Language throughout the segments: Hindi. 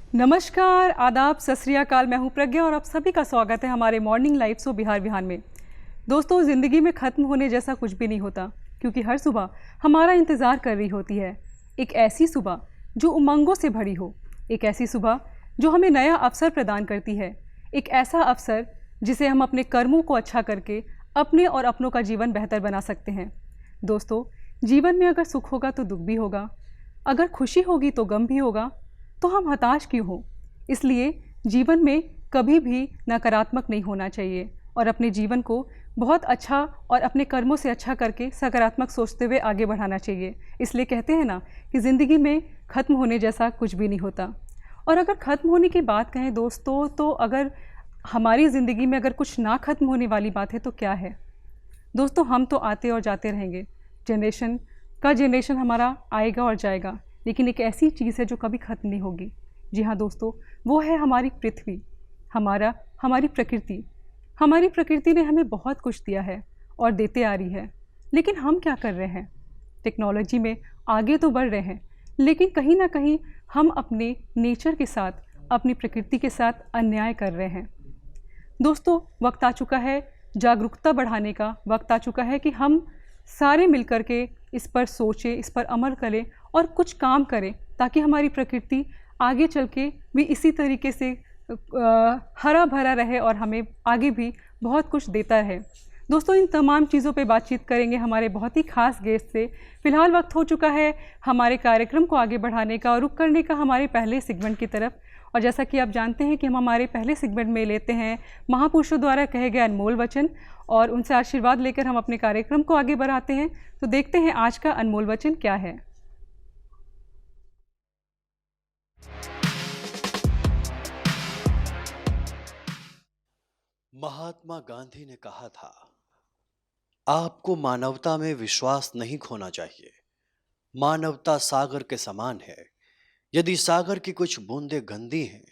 नमस्कार, आदाब, सत श्री अकाल। मैं हूं प्रज्ञा और आप सभी का स्वागत है हमारे मॉर्निंग लाइव शो बिहार बिहान में। दोस्तों, ज़िंदगी में ख़त्म होने जैसा कुछ भी नहीं होता, क्योंकि हर सुबह हमारा इंतज़ार कर रही होती है। एक ऐसी सुबह जो उमंगों से भरी हो, एक ऐसी सुबह जो हमें नया अवसर प्रदान करती है, एक ऐसा अवसर जिसे हम अपने कर्मों को अच्छा करके अपने और अपनों का जीवन बेहतर बना सकते हैं। दोस्तों, जीवन में अगर सुख होगा तो दुख भी होगा, अगर खुशी होगी तो गम भी होगा, तो हम हताश क्यों हो। इसलिए जीवन में कभी भी नकारात्मक नहीं होना चाहिए और अपने जीवन को बहुत अच्छा और अपने कर्मों से अच्छा करके सकारात्मक सोचते हुए आगे बढ़ाना चाहिए। इसलिए कहते हैं ना कि ज़िंदगी में ख़त्म होने जैसा कुछ भी नहीं होता। और अगर ख़त्म होने की बात कहें दोस्तों, तो अगर हमारी ज़िंदगी में अगर कुछ ना ख़त्म होने वाली बात है तो क्या है दोस्तों? हम तो आते और जाते रहेंगे, जनरेशन हमारा आएगा और जाएगा, लेकिन एक ऐसी चीज़ है जो कभी ख़त्म नहीं होगी। जी हाँ दोस्तों, वो है हमारी पृथ्वी, हमारी प्रकृति। हमारी प्रकृति ने हमें बहुत कुछ दिया है और देते आ रही है, लेकिन हम क्या कर रहे हैं? टेक्नोलॉजी में आगे तो बढ़ रहे हैं, लेकिन कहीं ना कहीं हम अपने नेचर के साथ, अपनी प्रकृति के साथ अन्याय कर रहे हैं। दोस्तों, वक्त आ चुका है जागरूकता बढ़ाने का। वक्त आ चुका है कि हम सारे मिलकर के इस पर सोचें, इस पर अमल करें और कुछ काम करें, ताकि हमारी प्रकृति आगे चल के भी इसी तरीके से हरा भरा रहे और हमें आगे भी बहुत कुछ देता रहे। दोस्तों, इन तमाम चीज़ों पे बातचीत करेंगे हमारे बहुत ही खास गेस्ट से। फ़िलहाल वक्त हो चुका है हमारे कार्यक्रम को आगे बढ़ाने का और रुख करने का हमारे पहले सेगमेंट की तरफ। और जैसा कि आप जानते हैं कि हम हमारे पहले सेगमेंट में लेते हैं महापुरुषों द्वारा कहे गए अनमोल वचन और उनसे आशीर्वाद लेकर हम अपने कार्यक्रम को आगे बढ़ाते हैं। तो देखते हैं आज का अनमोल वचन क्या है। महात्मा गांधी ने कहा था, आपको मानवता में विश्वास नहीं खोना चाहिए। मानवता सागर के समान है। यदि सागर की कुछ बूंदें गंदी हैं,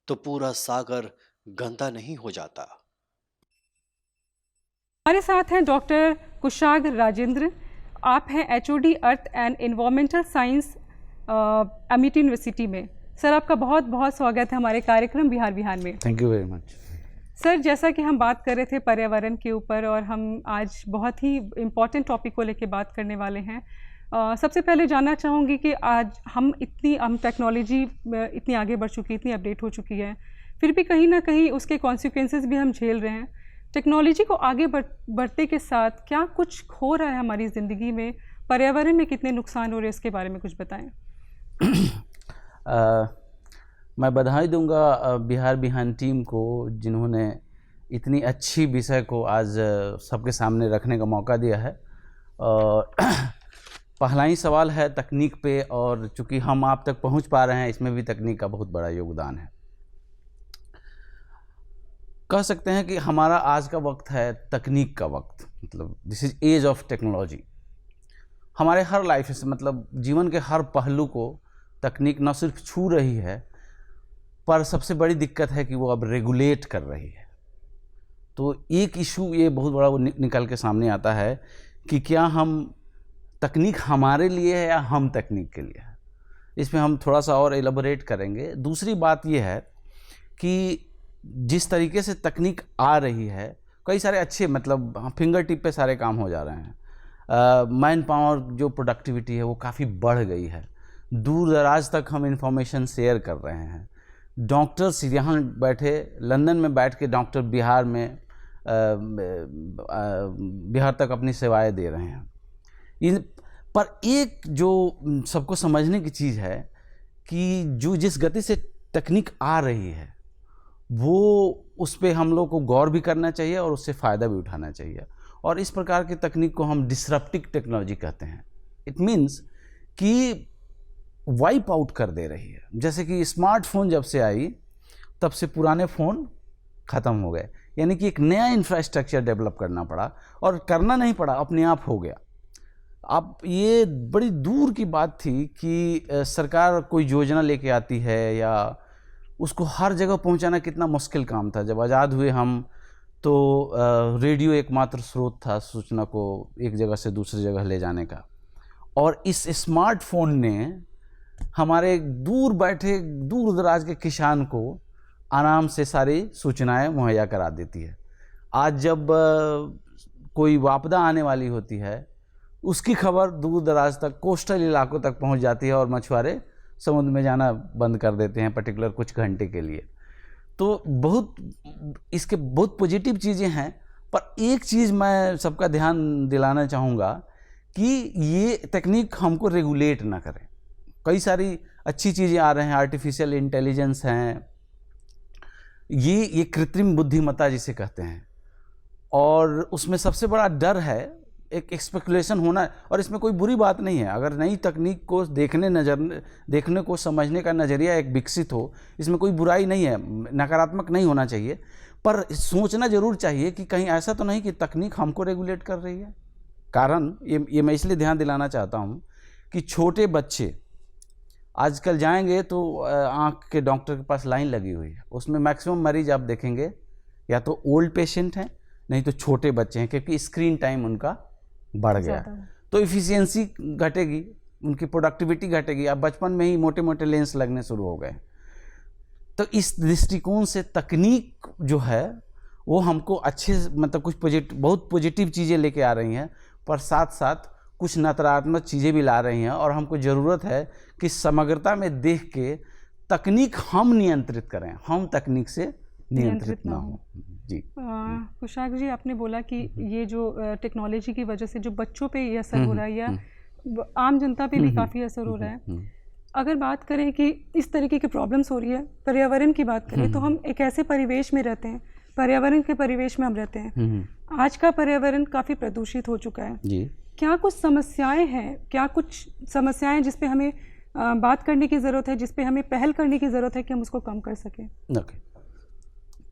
तो पूरा सागर गंदा नहीं हो जाता। हमारे साथ हैं डॉक्टर कुशाग्र राजेंद्र। आप हैं HOD earth and environmental science Amity university में। सर, आपका बहुत बहुत स्वागत है हमारे कार्यक्रम बिहार बिहान में। Thank you very much. Sir, जैसा कि हम बात कर रहे थे पर्यावरण के ऊपर, और हम आज बहुत ही इम्पॉर्टेंट टॉपिक को लेकर बात करने वाले हैं। सबसे पहले जानना चाहूँगी कि आज हम टेक्नोलॉजी इतनी आगे बढ़ चुकी, इतनी अपडेट हो चुकी है, फिर भी कहीं ना कहीं उसके कॉन्सिक्वेंसेस भी हम झेल रहे हैं। टेक्नोलॉजी को आगे बढ़ते के साथ क्या कुछ हो रहा है हमारी ज़िंदगी में? पर्यावरण में कितने नुकसान हो रहे हैं, इसके बारे में कुछ बताएं। मैं बधाई दूंगा बिहार बिहान टीम को, जिन्होंने इतनी अच्छी विषय को आज सबके सामने रखने का मौका दिया है। और पहला ही सवाल है तकनीक पे, और चूंकि हम आप तक पहुंच पा रहे हैं, इसमें भी तकनीक का बहुत बड़ा योगदान है। कह सकते हैं कि हमारा आज का वक्त है तकनीक का वक्त, मतलब this is age of technology. हमारे हर लाइफ से, मतलब जीवन के हर पहलू को तकनीक न सिर्फ छू रही है, पर सबसे बड़ी दिक्कत है कि वो अब रेगुलेट कर रही है। तो एक इशू ये बहुत बड़ा वो निकल के सामने आता है कि क्या हम तकनीक हमारे लिए है या हम तकनीक के लिए है। इसमें हम थोड़ा सा और एलाबोरेट करेंगे। दूसरी बात ये है कि जिस तरीके से तकनीक आ रही है, कई सारे अच्छे, मतलब फिंगर टिप पे सारे काम हो जा रहे हैं। मैन पावर जो प्रोडक्टिविटी है वो काफ़ी बढ़ गई है। दूर दराज तक हम इंफॉर्मेशन शेयर कर रहे हैं। डॉक्टर्स यहाँ बैठे, लंदन में बैठ के डॉक्टर बिहार में बिहार तक अपनी सेवाएं दे रहे हैं। पर एक जो सबको समझने की चीज़ है कि जो जिस गति से तकनीक आ रही है, वो उस पर हम लोग को गौर भी करना चाहिए और उससे फ़ायदा भी उठाना चाहिए। और इस प्रकार की तकनीक को हम डिसरप्टिव टेक्नोलॉजी कहते हैं। इट मीन्स कि वाइप आउट कर दे रही है। जैसे कि स्मार्टफोन जब से आई, तब से पुराने फ़ोन ख़त्म हो गए, यानी कि एक नया इंफ्रास्ट्रक्चर डेवलप करना पड़ा, और करना नहीं पड़ा, अपने आप हो गया। अब ये बड़ी दूर की बात थी कि सरकार कोई योजना लेके आती है या उसको हर जगह पहुंचाना कितना मुश्किल काम था। जब आज़ाद हुए हम, तो रेडियो एकमात्र स्रोत था सूचना को एक जगह से दूसरी जगह ले जाने का। और इस स्मार्टफोन ने हमारे दूर बैठे दूर दराज के किसान को आराम से सारी सूचनाएं मुहैया करा देती है। आज जब कोई आपदा आने वाली होती है उसकी खबर दूर दराज तक कोस्टल इलाकों तक पहुंच जाती है और मछुआरे समुद्र में जाना बंद कर देते हैं पर्टिकुलर कुछ घंटे के लिए। तो बहुत इसके बहुत पॉजिटिव चीज़ें हैं, पर एक चीज़ मैं सबका ध्यान दिलाना चाहूँगा कि ये तकनीक हमको रेगुलेट ना करे। कई सारी अच्छी चीज़ें आ रहे हैं, आर्टिफिशियल इंटेलिजेंस हैं, ये कृत्रिम बुद्धिमत्ता जिसे कहते हैं, और उसमें सबसे बड़ा डर है एक स्पेकुलेशन होना। और इसमें कोई बुरी बात नहीं है, अगर नई तकनीक को देखने को समझने का नज़रिया एक विकसित हो, इसमें कोई बुराई नहीं है, नकारात्मक नहीं होना चाहिए। पर सोचना जरूर चाहिए कि कहीं ऐसा तो नहीं कि तकनीक हमको रेगुलेट कर रही है। कारण ये मैं इसलिए ध्यान दिलाना चाहता हूँ कि छोटे बच्चे आजकल जाएंगे तो आँख के डॉक्टर के पास लाइन लगी हुई है, उसमें मैक्सिमम मरीज आप देखेंगे या तो ओल्ड पेशेंट हैं, नहीं तो छोटे बच्चे हैं, क्योंकि स्क्रीन टाइम उनका बढ़ गया। तो इफ़िशियंसी घटेगी, उनकी प्रोडक्टिविटी घटेगी। अब बचपन में ही मोटे मोटे लेंस लगने शुरू हो गए। तो इस दृष्टिकोण से तकनीक जो है वो हमको अच्छे मतलब कुछ बहुत पॉजिटिव चीज़ें लेके आ रही हैं, पर साथ साथ कुछ नकारात्मक चीज़ें भी ला रही हैं। और हमको ज़रूरत है कि समग्रता में देख के तकनीक हम नियंत्रित करें, हम तकनीक से नियंत्रित ना हो। जी कुशाक जी, आपने बोला कि ये जो टेक्नोलॉजी की वजह से जो बच्चों पे ये असर हो रहा है या आम जनता पे भी काफ़ी असर हो रहा है। अगर बात करें कि इस तरीके की प्रॉब्लम्स हो रही है, पर्यावरण की बात करें तो हम एक ऐसे परिवेश में रहते हैं, पर्यावरण के परिवेश में हम रहते हैं। आज का पर्यावरण काफ़ी प्रदूषित हो चुका है जी। क्या कुछ समस्याएं हैं, क्या कुछ समस्याएं जिस पे हमें बात करने की ज़रूरत है, जिस पे हमें पहल करने की ज़रूरत है कि हम उसको कम कर सकें? ओके,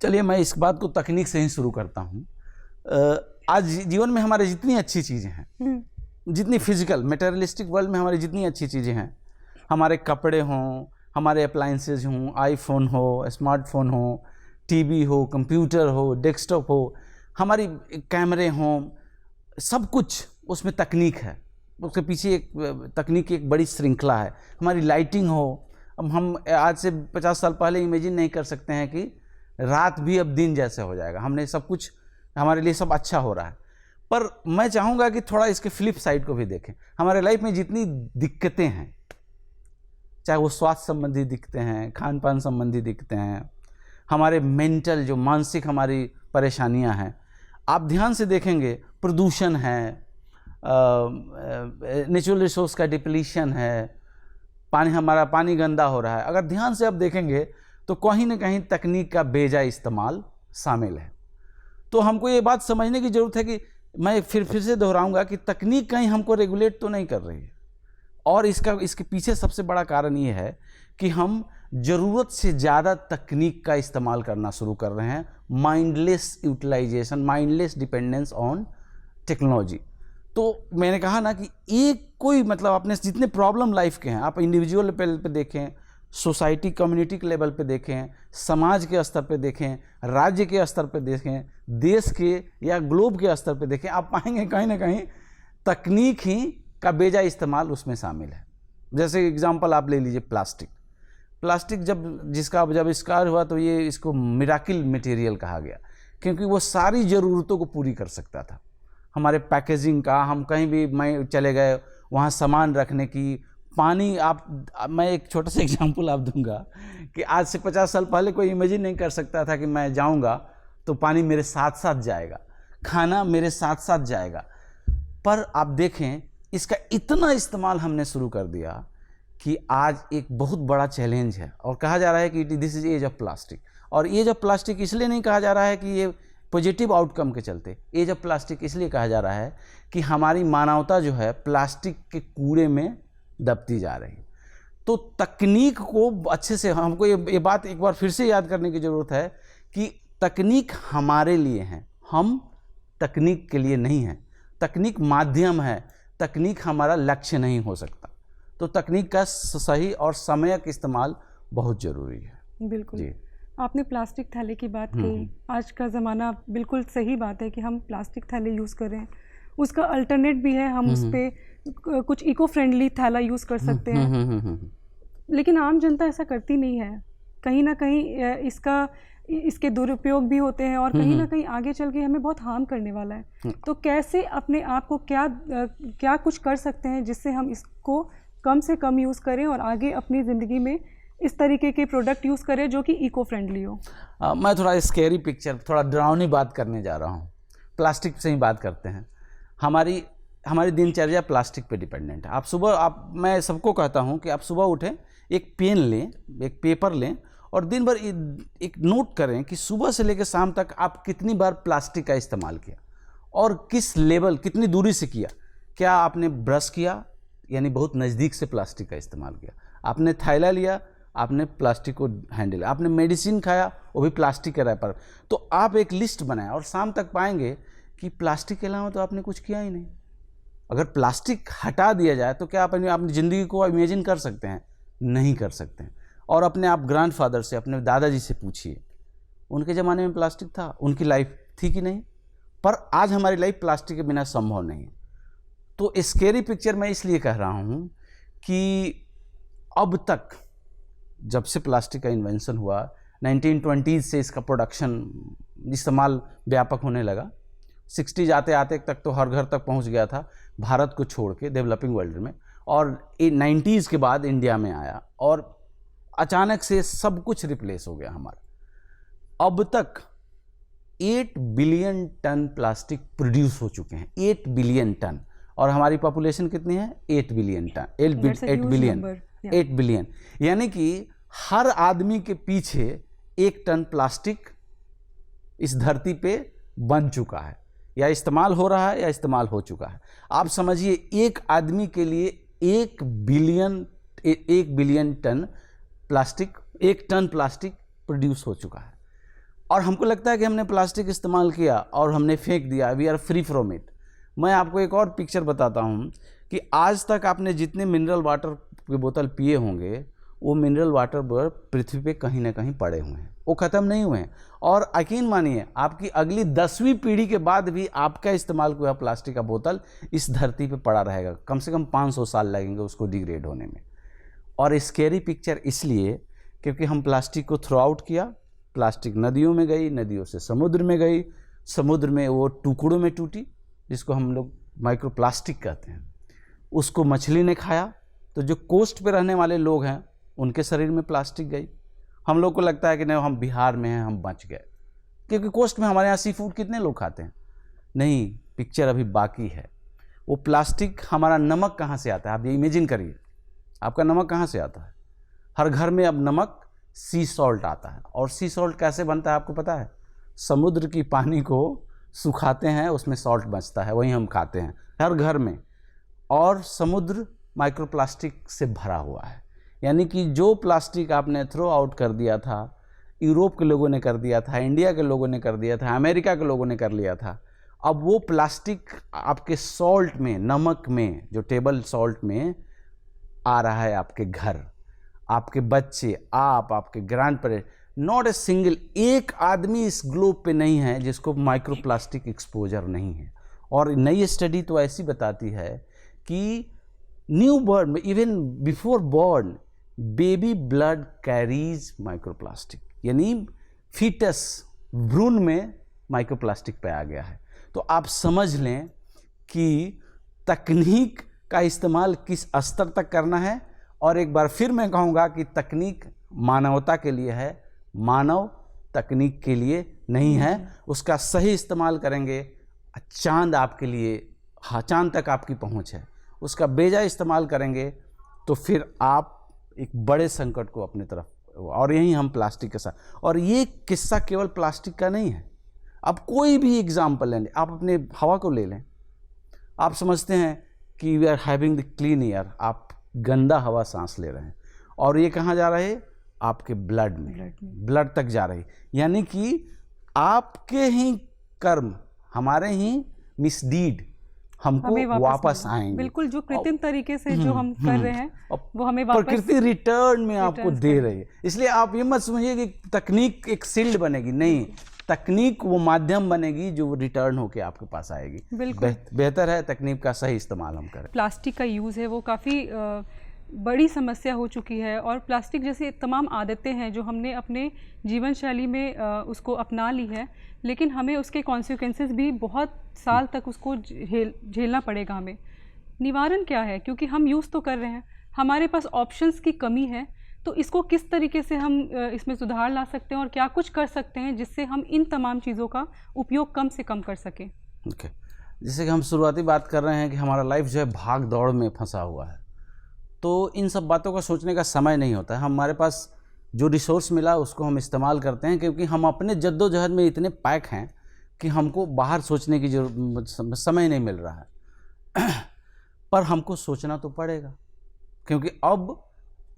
चलिए मैं इस बात को तकनीक से ही शुरू करता हूँ। आज जीवन में हमारे जितनी अच्छी चीज़ें हैं, जितनी फिजिकल मटेरियलिस्टिक वर्ल्ड में हमारी जितनी अच्छी चीज़ें हैं, हमारे कपड़े हों, हमारे अप्लाइंसेज हों, आईफोन हो, स्मार्टफोन हो, टीवी हो, कंप्यूटर हो, डेस्कटॉप हो, हमारी कैमरे हों, सब कुछ उसमें तकनीक है। उसके पीछे एक तकनीक की एक बड़ी श्रृंखला है। हमारी लाइटिंग हो, अब हम आज से 50 साल पहले इमेजिन नहीं कर सकते हैं कि रात भी अब दिन जैसे हो जाएगा। हमने सब कुछ, हमारे लिए सब अच्छा हो रहा है। पर मैं चाहूँगा कि थोड़ा इसके फ्लिप साइड को भी देखें। हमारे लाइफ में जितनी दिक्कतें हैं, चाहे वो स्वास्थ्य संबंधी दिक्कतें हैं, खान पान संबंधी दिक्कतें हैं, हमारे मेंटल जो मानसिक हमारी परेशानियां हैं, आप ध्यान से देखेंगे, प्रदूषण है, नेचुरल रिसोर्स का डिप्लीशन है, हमारा पानी गंदा हो रहा है। अगर ध्यान से आप देखेंगे तो कहीं ना कहीं तकनीक का बेजा इस्तेमाल शामिल है। तो हमको ये बात समझने की ज़रूरत है कि मैं फिर से दोहराऊंगा कि तकनीक कहीं हमको रेगुलेट तो नहीं कर रही है। और इसके पीछे सबसे बड़ा कारण ये है कि हम ज़रूरत से ज़्यादा तकनीक का इस्तेमाल करना शुरू कर रहे हैं। Mindless utilisation, mindless dependence on technology. तो मैंने कहा ना कि एक कोई मतलब अपने जितने प्रॉब्लम लाइफ के हैं, आप इंडिविजुअल लेवल पे देखें, सोसाइटी कम्युनिटी के लेवल पे देखें, समाज के स्तर पे देखें, राज्य के स्तर पे देखें, देश के या ग्लोब के स्तर पे देखें, आप पाएंगे कहीं ना कहीं तकनीक ही का बेजा इस्तेमाल उसमें शामिल है। जैसे एग्जांपल आप ले लीजिए प्लास्टिक जिसका जब आविष्कार हुआ तो ये इसको मिराकिल मटेरियल कहा गया, क्योंकि वो सारी ज़रूरतों को पूरी कर सकता था। हमारे पैकेजिंग का, हम कहीं भी चले गए वहाँ सामान रखने की, पानी मैं एक छोटा सा एग्जांपल आप दूंगा कि आज से 50 साल पहले कोई इमेजिन नहीं कर सकता था कि मैं जाऊंगा तो पानी मेरे साथ साथ जाएगा, खाना मेरे साथ साथ जाएगा। पर आप देखें इसका इतना इस्तेमाल हमने शुरू कर दिया कि आज एक बहुत बड़ा चैलेंज है। और कहा जा रहा है कि this is age of plastic. और एज ऑफ प्लास्टिक इसलिए नहीं कहा जा रहा है कि ये पॉजिटिव आउटकम के चलते, एज ऑफ प्लास्टिक इसलिए कहा जा रहा है कि हमारी मानवता जो है प्लास्टिक के कूड़े में दबती जा रही। तो तकनीक को अच्छे से हमको ये बात एक बार फिर से याद करने की ज़रूरत है कि तकनीक हमारे लिए है, हम तकनीक के लिए नहीं है। तकनीक माध्यम है, तकनीक हमारा लक्ष्य नहीं हो सकता। तो तकनीक का सही और समयक इस्तेमाल बहुत ज़रूरी है। बिल्कुल जी। आपने प्लास्टिक थैले की बात कही। आज का ज़माना, बिल्कुल सही बात है कि हम प्लास्टिक थैले यूज़ करें। उसका अल्टरनेट भी है, हम उस पर कुछ इको फ्रेंडली थैला यूज़ कर सकते हैं। लेकिन आम जनता ऐसा करती नहीं है। कहीं ना कहीं इसके दुरुपयोग भी होते हैं और कहीं ना कहीं आगे चल के हमें बहुत हार्म करने वाला है। तो कैसे अपने आप को क्या कुछ कर सकते हैं जिससे हम इसको कम से कम यूज़ करें और आगे अपनी ज़िंदगी में इस तरीके के प्रोडक्ट यूज़ करें जो कि इको फ्रेंडली हो? मैं थोड़ा स्कैरी पिक्चर, थोड़ा डरावनी बात करने जा रहा हूँ। प्लास्टिक से ही बात करते हैं। हमारी दिनचर्या प्लास्टिक पे डिपेंडेंट है। मैं सबको कहता हूँ कि आप सुबह उठें, एक पेन लें, एक पेपर लें और दिन भर एक नोट करें कि सुबह से लेकर शाम तक आप कितनी बार प्लास्टिक का इस्तेमाल किया और किस लेवल, कितनी दूरी से किया। क्या आपने ब्रश किया, यानी बहुत नज़दीक से प्लास्टिक का इस्तेमाल किया, आपने थैला लिया, आपने प्लास्टिक को हैंडल, आपने मेडिसिन खाया, वो भी प्लास्टिक के रैपर। तो आप एक लिस्ट बनाएं और शाम तक पाएंगे कि प्लास्टिक के अलावा तो आपने कुछ किया ही नहीं। अगर प्लास्टिक हटा दिया जाए तो क्या आप अपनी ज़िंदगी को इमेजिन कर सकते हैं? नहीं कर सकते हैं। और अपने आप ग्रैंडफादर से, अपने दादाजी से पूछिए, उनके ज़माने में प्लास्टिक था, उनकी लाइफ थी कि नहीं? पर आज हमारी लाइफ प्लास्टिक के बिना संभव नहीं है। तो स्कैरी पिक्चर मैं इसलिए कह रहा हूँ कि अब तक जब से प्लास्टिक का इन्वेंशन हुआ, 1920s से इसका प्रोडक्शन, इस्तेमाल व्यापक होने लगा। 60s आते आते तक तो हर घर तक पहुंच गया था, भारत को छोड़ के डेवलपिंग वर्ल्ड में। और 90s के बाद इंडिया में आया और अचानक से सब कुछ रिप्लेस हो गया हमारा। अब तक 8 बिलियन टन प्लास्टिक प्रोड्यूस हो चुके हैं, 8 बिलियन टन। और हमारी पॉपुलेशन कितनी है? 8 बिलियन टन, 8 बिलियन। यानी कि हर आदमी के पीछे 1 टन प्लास्टिक इस धरती पे बन चुका है, या इस्तेमाल हो रहा है या इस्तेमाल हो चुका है। आप समझिए, एक आदमी के लिए 1 billion ton plastic, 1 ton plastic produce हो चुका है। और हमको लगता है कि हमने प्लास्टिक इस्तेमाल किया और हमने फेंक दिया, we are free from it. मैं आपको एक और पिक्चर बताता हूँ कि आज तक आपने जितने मिनरल वाटर की बोतल पिए होंगे, वो मिनरल वाटर पृथ्वी पे कहीं ना कहीं पड़े हुए हैं, वो ख़त्म नहीं हुए हैं। और यकीन मानिए, आपकी अगली 10वीं पीढ़ी के बाद भी आपका इस्तेमाल हुआ प्लास्टिक का बोतल इस धरती पे पड़ा रहेगा। कम से कम 500 साल लगेंगे उसको डिग्रेड होने में। और स्कैरी पिक्चर इसलिए क्योंकि हम प्लास्टिक को थ्रो आउट किया, प्लास्टिक नदियों में गई, नदियों से समुद्र में गई, समुद्र में वो टुकड़ों में टूटी, जिसको हम लोग माइक्रो प्लास्टिक कहते हैं। उसको मछली ने खाया, तो जो कोस्ट पे रहने वाले लोग हैं उनके शरीर में प्लास्टिक गई। हम लोग को लगता है कि नहीं, हम बिहार में हैं, हम बच गए, क्योंकि कोस्ट में हमारे यहाँ सी फूड कितने लोग खाते हैं। नहीं, पिक्चर अभी बाकी है। वो प्लास्टिक, हमारा नमक कहाँ से आता है? आप ये इमेजिन करिए, आपका नमक कहाँ से आता है? हर घर में अब नमक सी सॉल्ट आता है। और सी सॉल्ट कैसे बनता है आपको पता है? समुद्र की पानी को सुखाते हैं, उसमें सॉल्ट बचता है, वही हम खाते हैं हर घर में। और समुद्र माइक्रोप्लास्टिक से भरा हुआ है। यानी कि जो प्लास्टिक आपने थ्रो आउट कर दिया था, यूरोप के लोगों ने कर दिया था, इंडिया के लोगों ने कर दिया था, अमेरिका के लोगों ने कर लिया था, अब वो प्लास्टिक आपके सॉल्ट में, नमक में, जो टेबल सॉल्ट में आ रहा है आपके घर, आपके बच्चे, आपके grand parents. Not a single, एक आदमी इस ग्लोब पे नहीं है जिसको माइक्रोप्लास्टिक एक्सपोजर नहीं है। और नई स्टडी तो ऐसी बताती है कि new burn, even before born, baby blood carries microplastic, यानी फीटस, भ्रूण में माइक्रोप्लास्टिक पे आ गया है। तो आप समझ लें कि तकनीक का इस्तेमाल किस स्तर तक करना है। और एक बार फिर मैं कहूँगा कि तकनीक मानवता के लिए है, मानव तकनीक के लिए नहीं है। उसका सही इस्तेमाल करेंगे, चांद आपके लिए, हाँ, चांद तक आपकी पहुँच है। उसका बेजा इस्तेमाल करेंगे तो फिर आप एक बड़े संकट को अपनी तरफ, और यही हम प्लास्टिक के साथ। और ये किस्सा केवल प्लास्टिक का नहीं है। अब कोई भी एग्जाम्पल लें, आप अपने हवा को ले लें। आप समझते हैं कि we are having the clean air, आप गंदा हवा सांस ले रहे हैं, और ये कहाँ जा रहे हैं? आपके ब्लड में, ब्लड तक जा रही। यानी कि आपके ही कर्म, हमारे ही मिसडीड हमको वापस आएंगे। बिल्कुल, जो कृत्रिम तरीके से जो हम कर रहे हैं वो हमें वापस प्रकृति रिटर्न में आपको दे रही है। इसलिए आप ये मत समझिए कि तकनीक एक शील्ड बनेगी, नहीं, तकनीक वो माध्यम बनेगी जो रिटर्न होके आपके पास आएगी। बेहतर है तकनीक का सही इस्तेमाल हम करें। प्लास्टिक का यूज़ है वो काफ़ी बड़ी समस्या हो चुकी है और प्लास्टिक जैसी तमाम आदतें हैं जो हमने अपने जीवन शैली में उसको अपना ली है, लेकिन हमें उसके कॉन्सिक्वेंसेस भी बहुत साल तक उसको झेलना पड़ेगा हमें। निवारण क्या है? क्योंकि हम यूज़ तो कर रहे हैं, हमारे पास ऑप्शंस की कमी है, तो इसको किस तरीके से हम इसमें सुधार ला सकते हैं और क्या कुछ कर सकते हैं जिससे हम इन तमाम चीज़ों का उपयोग कम से कम कर सकें? ओके, जैसे कि हम शुरुआती बात कर रहे हैं कि हमारा लाइफ जो है भाग दौड़ में फंसा हुआ है, तो इन सब बातों का सोचने का समय नहीं होता है। हमारे पास जो रिसोर्स मिला उसको हम इस्तेमाल करते हैं, क्योंकि हम अपने जद्दोजहद में इतने पैक हैं कि हमको बाहर सोचने की समय नहीं मिल रहा है। पर हमको सोचना तो पड़ेगा, क्योंकि अब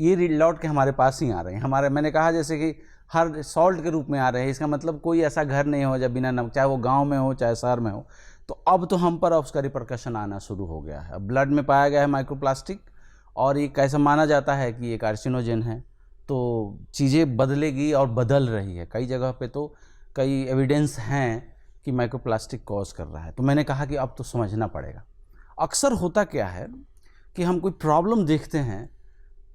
ये लौट के हमारे पास ही आ रहे हैं। मैंने कहा जैसे कि हर सॉल्ट के रूप में आ रहे हैं। इसका मतलब कोई ऐसा घर नहीं हो जब बिना नमक, चाहे वो गांव में हो चाहे शहर में हो। तो अब तो हम पर उसका रिपरकशन आना शुरू हो गया है। अब ब्लड में पाया गया है माइक्रोप्लास्टिक, और ये कैसा माना जाता है कि ये कार्सिनोजन है। तो चीज़ें बदलेगी और बदल रही है। कई जगह पे तो कई एविडेंस हैं कि माइक्रोप्लास्टिक कॉज कर रहा है। तो मैंने कहा कि अब तो समझना पड़ेगा। अक्सर होता क्या है कि हम कोई प्रॉब्लम देखते हैं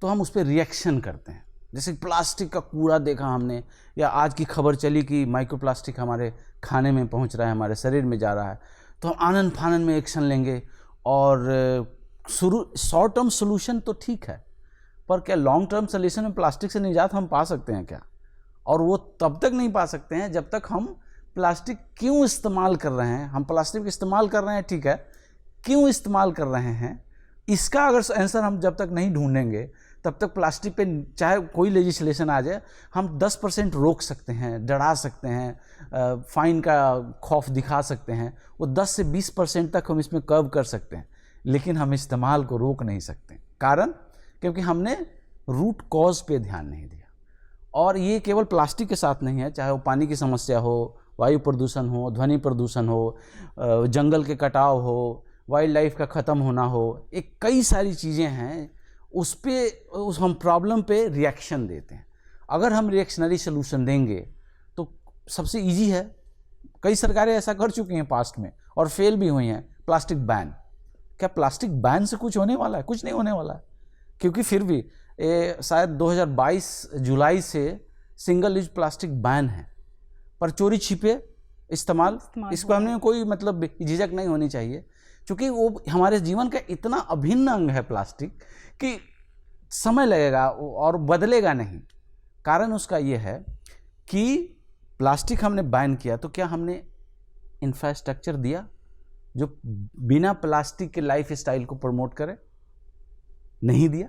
तो हम उस पर रिएक्शन करते हैं। जैसे प्लास्टिक का कूड़ा देखा हमने, या आज की खबर चली कि माइक्रोप्लास्टिक हमारे खाने में पहुंच रहा है, हमारे शरीर में जा रहा है, तो हम आनन फानन में एक्शन लेंगे। और शॉर्ट टर्म सोल्यूशन तो ठीक है, पर क्या लॉन्ग टर्म सोल्यूशन में प्लास्टिक से निजात हम पा सकते हैं क्या? और वो तब तक नहीं पा सकते हैं जब तक हम प्लास्टिक क्यों इस्तेमाल कर रहे हैं। हम प्लास्टिक इस्तेमाल कर रहे हैं, ठीक है, क्यों इस्तेमाल कर रहे हैं, इसका अगर आंसर हम जब तक नहीं ढूंढेंगे तब तक प्लास्टिक पे चाहे कोई लेजिस्लेशन आ जाए, हम 10% रोक सकते हैं, डरा सकते हैं, फाइन का खौफ दिखा सकते हैं, वो 10 से 20% तक हम इसमें कर्व कर सकते हैं, लेकिन हम इस्तेमाल को रोक नहीं सकते। कारण क्योंकि हमने रूट कॉज पे ध्यान नहीं दिया। और ये केवल प्लास्टिक के साथ नहीं है, चाहे वो पानी की समस्या हो, वायु प्रदूषण हो, ध्वनि प्रदूषण हो, जंगल के कटाव हो, वाइल्ड लाइफ का ख़त्म होना हो, एक कई सारी चीज़ें हैं। उस हम प्रॉब्लम पे रिएक्शन देते हैं। अगर हम रिएक्शनरी सोल्यूशन देंगे तो सबसे इजी है। कई सरकारें ऐसा कर चुकी हैं पास्ट में और फेल भी हुई हैं। प्लास्टिक बैन, क्या प्लास्टिक बैन से कुछ होने वाला है? कुछ नहीं होने वाला है, क्योंकि फिर भी शायद 2022 जुलाई से सिंगल यूज प्लास्टिक बैन है, पर चोरी छिपे इस्तेमाल इसको हमने कोई मतलब झिझक नहीं होनी चाहिए, क्योंकि वो हमारे जीवन का इतना अभिन्न अंग है प्लास्टिक कि समय लगेगा और बदलेगा नहीं। कारण उसका ये है कि प्लास्टिक हमने बैन किया तो क्या हमने इंफ्रास्ट्रक्चर दिया जो बिना प्लास्टिक के लाइफ स्टाइल को प्रमोट करे? नहीं दिया।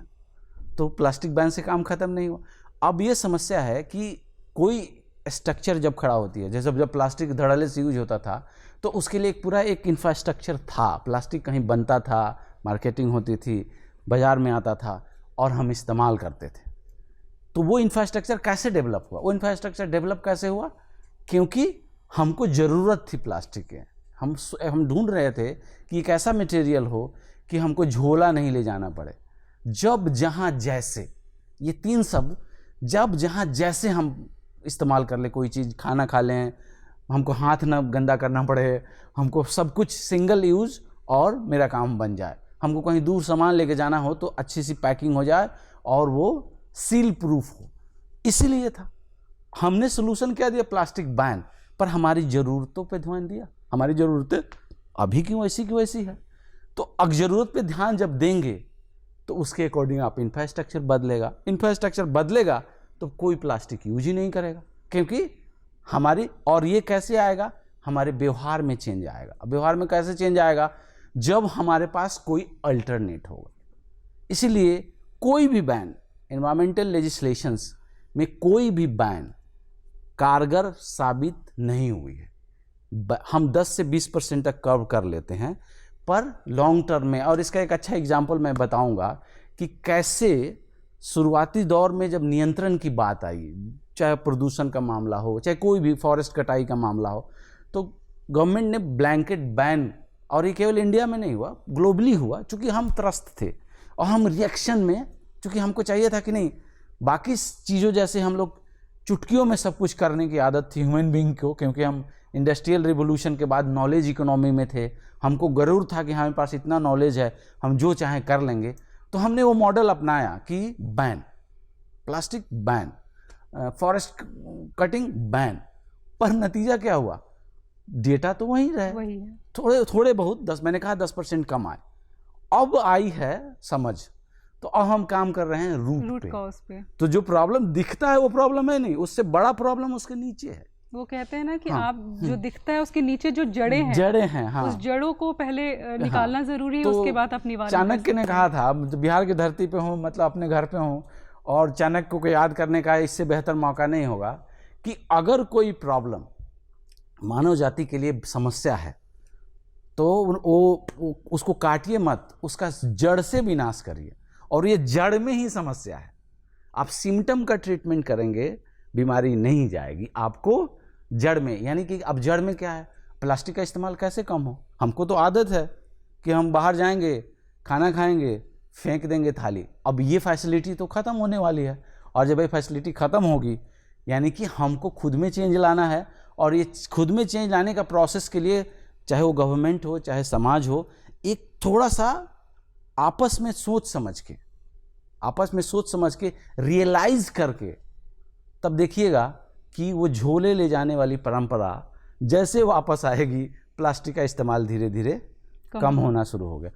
तो प्लास्टिक बैन से काम खत्म नहीं हुआ। अब ये समस्या है कि कोई स्ट्रक्चर जब खड़ा होती है, जैसे जब प्लास्टिक धड़ल्ले से यूज होता था तो उसके लिए पूरा एक इंफ्रास्ट्रक्चर था। प्लास्टिक कहीं बनता था, मार्केटिंग होती थी, बाज़ार में आता था और हम इस्तेमाल करते थे। तो वो इंफ्रास्ट्रक्चर कैसे डेवलप हुआ? वो इंफ्रास्ट्रक्चर डेवलप कैसे हुआ? क्योंकि हमको ज़रूरत थी प्लास्टिक के। हम ढूंढ रहे थे कि एक ऐसा मटेरियल हो कि हमको झोला नहीं ले जाना पड़े। जब जहाँ जैसे, ये तीन शब्द, जब जहाँ जैसे हम इस्तेमाल कर ले कोई चीज़, खाना खा लें, हमको हाथ ना गंदा करना पड़े, हमको सब कुछ सिंगल यूज़ और मेरा काम बन जाए। हमको कहीं दूर सामान लेके जाना हो तो अच्छी सी पैकिंग हो जाए और वो सील प्रूफ हो। इसीलिए था हमने सोल्यूशन क्या दिया, प्लास्टिक बैन। पर हमारी ज़रूरतों पे ध्यान दिया। हमारी ज़रूरतें अभी क्यों ऐसी की वैसी है। तो अब ज़रूरत पे ध्यान जब देंगे तो उसके अकॉर्डिंग आप इंफ्रास्ट्रक्चर बदलेगा। इंफ्रास्ट्रक्चर बदलेगा तो कोई प्लास्टिक यूज ही नहीं करेगा, क्योंकि हमारी, और ये कैसे आएगा, हमारे व्यवहार में चेंज आएगा। व्यवहार में कैसे चेंज आएगा? जब हमारे पास कोई अल्टरनेट होगा। इसीलिए कोई भी बैन, एनवायरमेंटल लेजिस्लेशंस में कोई भी बैन कारगर साबित नहीं हुई है। हम 10 से 20% तक कवर कर लेते हैं, पर लॉन्ग टर्म में, और इसका एक अच्छा एग्जांपल मैं बताऊंगा कि कैसे शुरुआती दौर में जब नियंत्रण की बात आई, चाहे प्रदूषण का मामला हो, चाहे कोई भी फॉरेस्ट कटाई का मामला हो, तो गवर्नमेंट ने ब्लैंकेट बैन, और ये केवल इंडिया में नहीं हुआ, ग्लोबली हुआ, चूँकि हम त्रस्त थे और हम रिएक्शन में, चूँकि हमको चाहिए था कि नहीं, बाकी चीज़ों जैसे हम लोग चुटकियों में सब कुछ करने की आदत थी ह्यूमन बीइंग को, क्योंकि हम इंडस्ट्रियल रिवोल्यूशन के बाद नॉलेज इकोनॉमी में थे। हमको गरूर था कि हमारे पास इतना नॉलेज है, हम जो चाहें कर लेंगे। तो हमने वो मॉडल अपनाया कि ban, plastic ban, forest cutting ban, पर नतीजा क्या हुआ? डेटा तो वही रहे, वही है। थोड़े थोड़े बहुत 10, मैंने कहा 10% कम आए। अब आई है समझ, तो अब हम काम कर रहे हैं रूट पे। कॉज पे। तो जो प्रॉब्लम दिखता है वो प्रॉब्लम है नहीं, उससे बड़ा प्रॉब्लम उसके नीचे है। वो कहते हैं ना कि हाँ, आप जो दिखता है उसके नीचे जो जड़ें हैं, हाँ, उस जड़ों को पहले निकालना जरूरी है, तो उसके बाद आप निवारण चाणक्य ने कहा था, बिहार की धरती पे हूँ, मतलब अपने घर पे हूँ, और चाणक्य को याद करने का इससे बेहतर मौका नहीं होगा कि अगर कोई प्रॉब्लम मानव जाति के लिए समस्या है तो वो उसको काटिए मत, उसका जड़ से विनाश करिए, और ये जड़ में ही समस्या है। आप सिम्टम का ट्रीटमेंट करेंगे, बीमारी नहीं जाएगी, आपको जड़ में, यानी कि अब जड़ में क्या है? प्लास्टिक का इस्तेमाल कैसे कम हो? हमको तो आदत है कि हम बाहर जाएंगे, खाना खाएंगे, फेंक देंगे थाली। अब ये फैसिलिटी तो ख़त्म होने वाली है, और जब ये फैसिलिटी ख़त्म होगी, यानी कि हमको खुद में चेंज लाना है, और ये खुद में चेंज लाने का प्रोसेस के लिए, चाहे वो गवर्नमेंट हो चाहे समाज हो, एक थोड़ा सा आपस में सोच समझ के रियलाइज करके, तब देखिएगा कि वो झोले ले जाने वाली परंपरा जैसे वापस आएगी, प्लास्टिक का इस्तेमाल धीरे धीरे कम होना शुरू हो गया।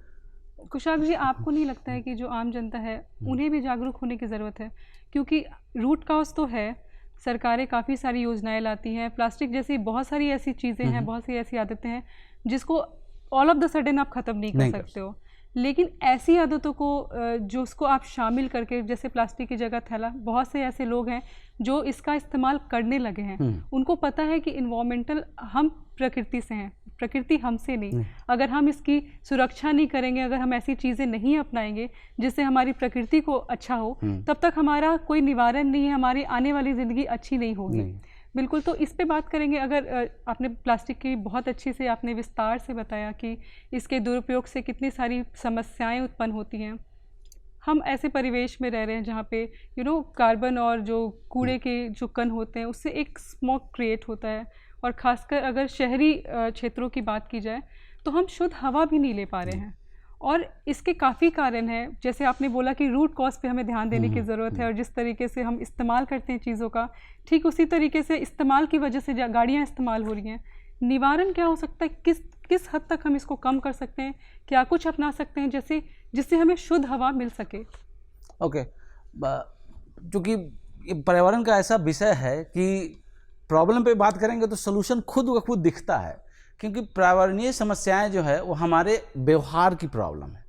कुशाग जी, आपको नहीं लगता है कि जो आम जनता है उन्हें भी जागरूक होने की ज़रूरत है? क्योंकि रूट कॉज तो है, सरकारें काफ़ी सारी योजनाएं लाती हैं, प्लास्टिक जैसी बहुत सारी ऐसी चीज़ें हैं, बहुत सी ऐसी आदतें हैं जिसको ऑल ऑफ द सडन आप ख़त्म नहीं कर सकते हो, लेकिन ऐसी आदतों को जो उसको आप शामिल करके, जैसे प्लास्टिक की जगह थैला, बहुत से ऐसे लोग हैं जो इसका इस्तेमाल करने लगे हैं। उनको पता है कि इन्वायरमेंटल, हम प्रकृति से हैं, प्रकृति हमसे नहीं। अगर हम इसकी सुरक्षा नहीं करेंगे, अगर हम ऐसी चीज़ें नहीं अपनाएंगे जिससे हमारी प्रकृति को अच्छा हो, तब तक हमारा कोई निवारण नहीं है, हमारी आने वाली ज़िंदगी अच्छी नहीं होगी। बिल्कुल, तो इस पे बात करेंगे। अगर आपने प्लास्टिक की बहुत अच्छी से, आपने विस्तार से बताया कि इसके दुरुपयोग से कितनी सारी समस्याएं उत्पन्न होती हैं। हम ऐसे परिवेश में रह रहे हैं जहाँ पे कार्बन और जो कूड़े के जो कण होते हैं उससे एक स्मोक क्रिएट होता है, और ख़ासकर अगर शहरी क्षेत्रों की बात की जाए तो हम शुद्ध हवा भी नहीं ले पा रहे हैं, और इसके काफ़ी कारण हैं। जैसे आपने बोला कि रूट कॉज पे हमें ध्यान देने की ज़रूरत है, और जिस तरीके से हम इस्तेमाल करते हैं चीज़ों का, ठीक उसी तरीके से इस्तेमाल की वजह से गाड़ियाँ इस्तेमाल हो रही हैं। निवारण क्या हो सकता है? किस हद तक हम इसको कम कर सकते हैं? क्या कुछ अपना सकते हैं जिससे हमें शुद्ध हवा मिल सके? ओके, क्योंकि पर्यावरण का ऐसा विषय है कि प्रॉब्लम पे बात करेंगे तो सोल्यूशन खुद ब खुद दिखता है, क्योंकि पर्यावरणीय समस्याएं जो है वो हमारे व्यवहार की प्रॉब्लम है,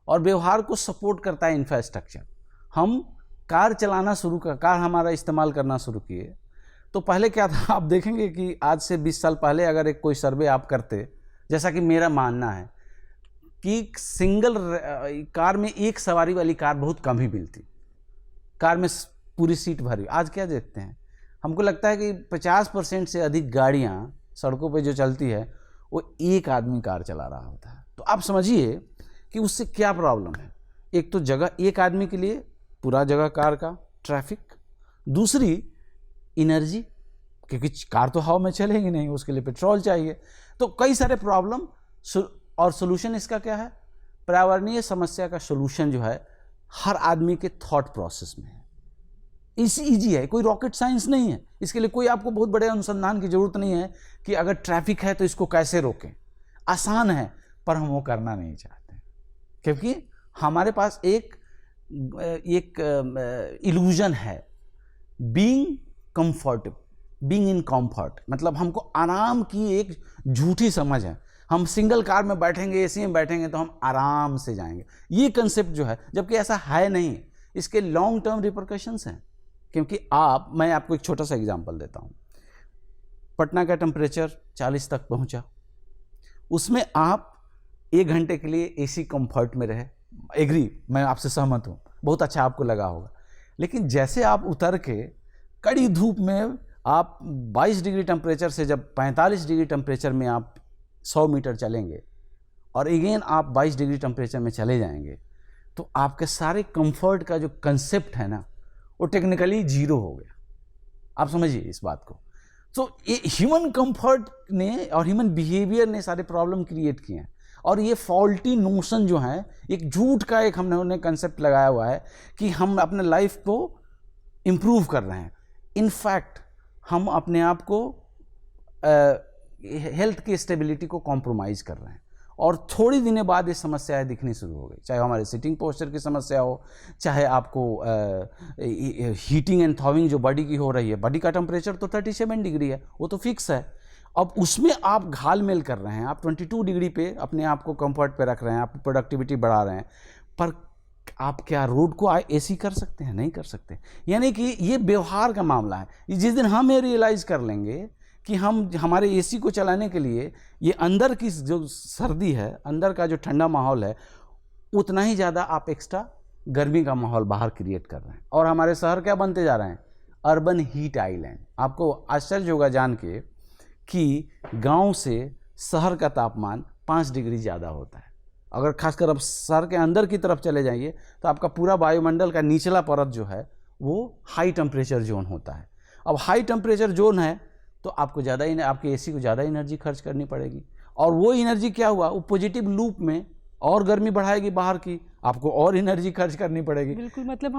और व्यवहार को सपोर्ट करता है इंफ्रास्ट्रक्चर। हम कार चलाना कार हमारा इस्तेमाल करना शुरू किए, तो पहले क्या था, आप देखेंगे कि आज से 20 साल पहले अगर एक कोई सर्वे आप करते, जैसा कि मेरा मानना है कि सिंगल कार में एक सवारी वाली कार बहुत कम ही मिलती, कार में पूरी सीट भरी। आज क्या देखते हैं, हमको लगता है कि 50% से अधिक गाड़ियाँ सड़कों पे जो चलती है वो एक आदमी कार चला रहा होता है। तो आप समझिए कि उससे क्या प्रॉब्लम है। एक तो जगह, एक आदमी के लिए पूरा जगह कार का, ट्रैफिक, दूसरी एनर्जी, क्योंकि कार तो हवा में चलेगी नहीं, उसके लिए पेट्रोल चाहिए। तो कई सारे प्रॉब्लम, और सोल्यूशन इसका क्या है? पर्यावरणीय समस्या का सोल्यूशन जो है हर आदमी के थॉट प्रोसेस में है। ईजी है, कोई रॉकेट साइंस नहीं है, इसके लिए कोई आपको बहुत बड़े अनुसंधान की जरूरत नहीं है कि अगर ट्रैफिक है तो इसको कैसे रोकें। आसान है, पर हम वो करना नहीं चाहते, क्योंकि हमारे पास एक इल्यूजन है, बीइंग इन कंफर्ट, मतलब हमको आराम की एक झूठी समझ है। हम सिंगल कार में बैठेंगे, एसी में बैठेंगे तो हम आराम से जाएंगे, ये कंसेप्ट जो है, जबकि ऐसा है नहीं। इसके लॉन्ग टर्म रिपरकशंस हैं, क्योंकि मैं आपको एक छोटा सा एग्जांपल देता हूँ। पटना का टेम्परेचर 40 तक पहुँचा, उसमें आप 1 घंटे के लिए एसी कंफर्ट में रहे, एग्री, मैं आपसे सहमत हूँ, बहुत अच्छा आपको लगा होगा। लेकिन जैसे आप उतर के कड़ी धूप में आप 22 डिग्री टेम्परेचर से जब 45 डिग्री टेम्परेचर में आप 100 मीटर चलेंगे, और अगेन आप 22 डिग्री टेम्परेचर में चले जाएंगे, तो आपके सारे कंफर्ट का जो कंसेप्ट है ना, वो टेक्निकली जीरो हो गया। आप समझिए इस बात को। तो ये ह्यूमन कंफर्ट ने और ह्यूमन बिहेवियर ने सारे प्रॉब्लम क्रिएट किए हैं। और ये फॉल्टी नोशन जो है, एक झूठ का एक हमने कंसेप्ट लगाया हुआ है कि हम अपने लाइफ को इम्प्रूव कर रहे हैं। इनफैक्ट हम अपने आप को हेल्थ की स्टेबिलिटी को कॉम्प्रोमाइज़ कर रहे हैं। और थोड़ी दिनों बाद ये समस्याएं दिखनी शुरू हो गई, चाहे हमारे सिटिंग पोस्चर की समस्या हो, चाहे आपको हीटिंग एंड थॉविंग जो बॉडी की हो रही है। बॉडी का टेम्परेचर तो 37 डिग्री है, वो तो फिक्स है। अब उसमें आप घाल मेल कर रहे हैं, आप 22 डिग्री पे अपने आप को कंफर्ट पे रख रहे हैं, आप प्रोडक्टिविटी बढ़ा रहे हैं, पर आप क्या रोड को एसी कर सकते हैं? नहीं कर सकते। यानी कि ये व्यवहार का मामला है। जिस दिन हम ये रियलाइज़ कर लेंगे कि हम हमारे एसी को चलाने के लिए ये अंदर की जो सर्दी है, अंदर का जो ठंडा माहौल है, उतना ही ज़्यादा आप एक्स्ट्रा गर्मी का माहौल बाहर क्रिएट कर रहे हैं। और हमारे शहर क्या बनते जा रहे हैं? Urban heat island. आपको आश्चर्य होगा जान के कि गांव से शहर का तापमान 5 डिग्री ज़्यादा होता है। अगर खासकर अब शहर के अंदर की तरफ चले जाइए तो आपका पूरा वायुमंडल का निचला परत जो है वो हाई टेम्परेचर जोन होता है। अब हाई टेम्परेचर जोन है तो आपको ज़्यादा, आपके एसी को ज़्यादा एनर्जी खर्च करनी पड़ेगी, और वो एनर्जी क्या हुआ, वो पॉजिटिव लूप में और गर्मी बढ़ाएगी बाहर की, आपको और एनर्जी खर्च करनी पड़ेगी। बिल्कुल, मतलब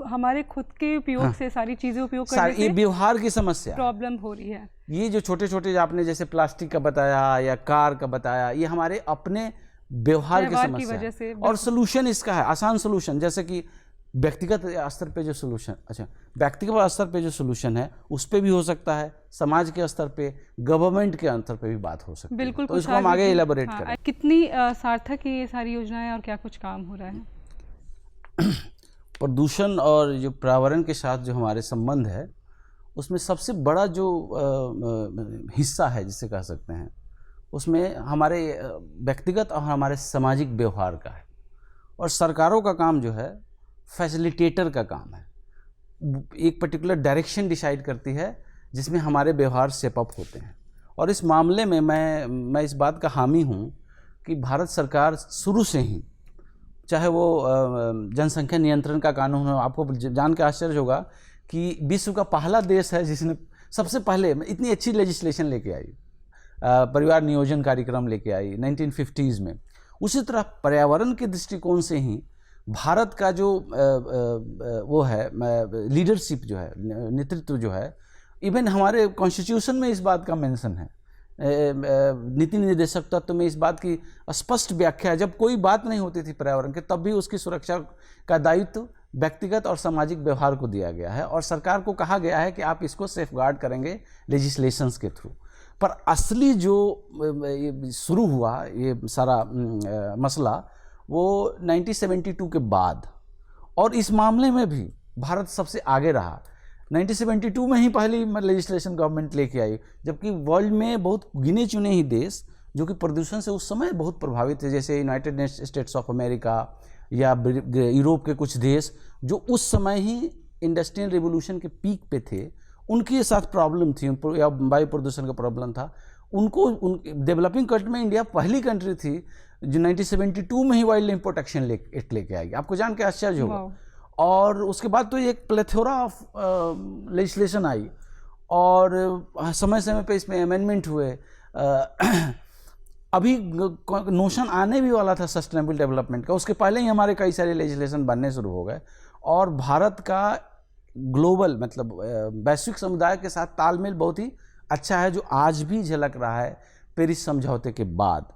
हमारे खुद के उपयोग से सारी चीज़ें उपयोग करने ये से व्यवहार की समस्या प्रॉब्लम हो रही है। ये जो छोटे छोटे आपने जैसे प्लास्टिक का बताया या कार का बताया, ये हमारे अपने व्यवहार की समस्या वजह से। है। और सोल्यूशन इसका है आसान सोल्यूशन, जैसे कि व्यक्तिगत स्तर पे जो सोल्यूशन, व्यक्तिगत स्तर पे जो सोल्यूशन है उस पे भी हो सकता है, समाज के स्तर पे, गवर्नमेंट के स्तर पे भी बात हो सकती है। बिल्कुल, तो इसको हम आगे इलेबोरेट करें। कितनी सार्थक है ये सारी योजनाएं और क्या कुछ काम हो रहा है? प्रदूषण और जो पर्यावरण के साथ जो हमारे संबंध है, उसमें सबसे बड़ा जो हिस्सा है जिसे कह सकते हैं, उसमें हमारे व्यक्तिगत और हमारे सामाजिक व्यवहार का है। और सरकारों का काम जो है फैसिलिटेटर का काम है, एक पर्टिकुलर डायरेक्शन डिसाइड करती है जिसमें हमारे व्यवहार शेप अप होते हैं। और इस मामले में मैं इस बात का हामी हूँ कि भारत सरकार शुरू से ही, चाहे वो जनसंख्या नियंत्रण का कानून हो, आपको जान के आश्चर्य होगा कि विश्व का पहला देश है जिसने सबसे पहले इतनी अच्छी लेजिस्लेशन लेके आई, परिवार नियोजन कार्यक्रम लेके आई 1950s में। उसी तरह पर्यावरण के दृष्टिकोण से ही भारत का जो वो है लीडरशिप जो है, नेतृत्व जो है, इवन हमारे कॉन्स्टिट्यूशन में इस बात का मेंशन है, नीति निर्देशक तत्व में इस बात की स्पष्ट व्याख्या है। जब कोई बात नहीं होती थी पर्यावरण के, तब भी उसकी सुरक्षा का दायित्व व्यक्तिगत और सामाजिक व्यवहार को दिया गया है, और सरकार को कहा गया है कि आप इसको सेफगार्ड करेंगे लेजिस्लेशंस के थ्रू। पर असली जो शुरू हुआ ये सारा मसला वो 1972 के बाद, और इस मामले में भी भारत सबसे आगे रहा। 1972 में ही पहली लेजिस्लेशन गवर्नमेंट लेके आई, जबकि वर्ल्ड में बहुत गिने चुने ही देश जो कि प्रदूषण से उस समय बहुत प्रभावित थे, जैसे यूनाइटेड स्टेट्स ऑफ अमेरिका या यूरोप के कुछ देश जो उस समय ही इंडस्ट्रियल रिवोल्यूशन के पीक पे थे, उनके साथ प्रॉब्लम थी या वायु प्रदूषण का प्रॉब्लम था उनको। डेवलपिंग कंट्री में इंडिया पहली कंट्री थी जो 1972 में ही वाइल्ड लाइफ प्रोटेक्शन एक्ट लेके आएगी। आपको जान के आश्चर्य होगा। और उसके बाद तो एक प्लेथोरा ऑफ लेजिस्लेशन आई, और समय समय पे इसमें अमेंडमेंट हुए। अभी नोशन आने भी वाला था सस्टेनेबल डेवलपमेंट का, उसके पहले ही हमारे कई सारे लेजिस्लेशन बनने शुरू हो गए। और भारत का ग्लोबल मतलब वैश्विक समुदाय के साथ तालमेल बहुत ही अच्छा है, जो आज भी झलक रहा है पेरिस समझौते के बाद।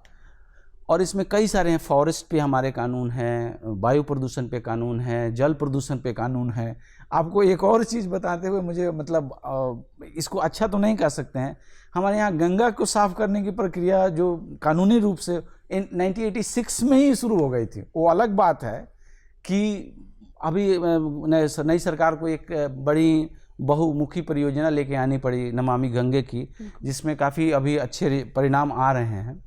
और इसमें कई सारे हैं, फॉरेस्ट पे हमारे कानून हैं, वायु प्रदूषण पे कानून है, जल प्रदूषण पे कानून है। आपको एक और चीज़ बताते हुए मुझे मतलब इसको अच्छा तो नहीं कह सकते हैं, हमारे यहाँ गंगा को साफ करने की प्रक्रिया जो कानूनी रूप से 1986 में ही शुरू हो गई थी। वो अलग बात है कि अभी नई सरकार को एक बड़ी बहुमुखी परियोजना लेके आनी पड़ी नमामि गंगे की, जिसमें काफ़ी अभी अच्छे परिणाम आ रहे हैं।